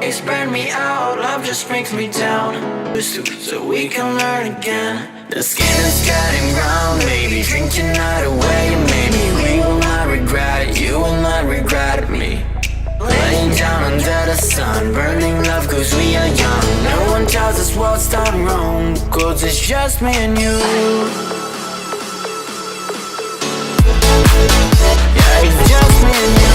mistakes burn me out, love just brings me down. So we can learn again. The skin is getting brown, baby, drink your night away. Maybe we will not regret it, you will not regret me. Laying down under the sun, burning love cause we are young. No one tells us what's done wrong, cause it's just me and you. Yeah, it's just me and you.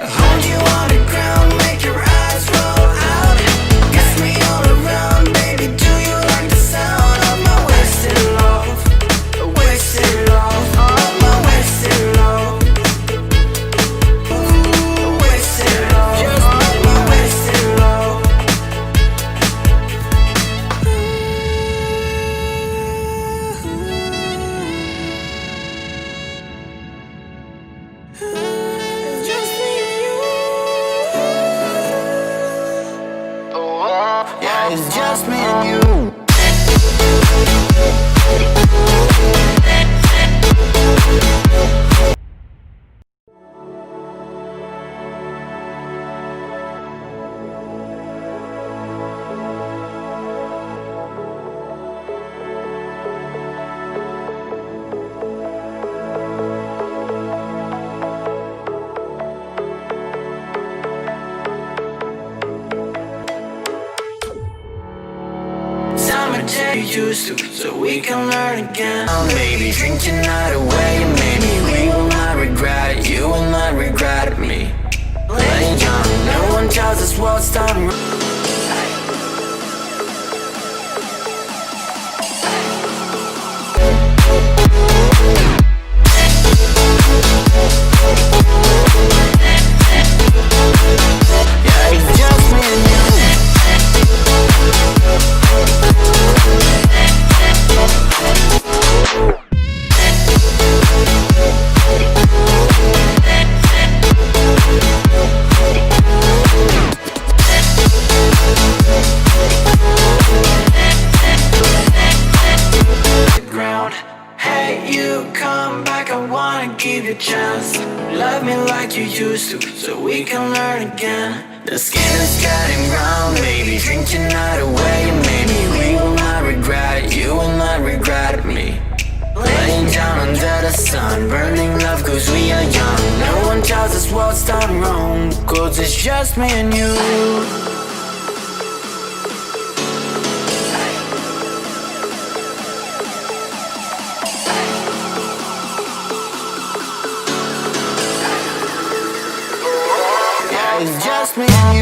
Hold you on the ground, make your eyes roll out. Kiss me all around, baby, do you like the sound of my wasted love? Wasted love, oh my wasted love. Ooh, wasted love, oh my wasted love. It's just me and you. Yeah, it's just me and you. Summer day you used to, so we can learn again. Baby, drink your night away, and maybe we will not regret it, you will not regret me. Laying young, no one tells us what's done wrong. Yeah, it's just me and you. Ground. Hey, you come back, I wanna give you a chance. Love me like you used to, so we can learn again. The skin is getting brown, baby, drink your night away. Maybe we will not regret it, you will not regret me. Laying down under the sun, burning love cause we are young. No one tells us what's done wrong, cause it's just me and you. It's just me and you.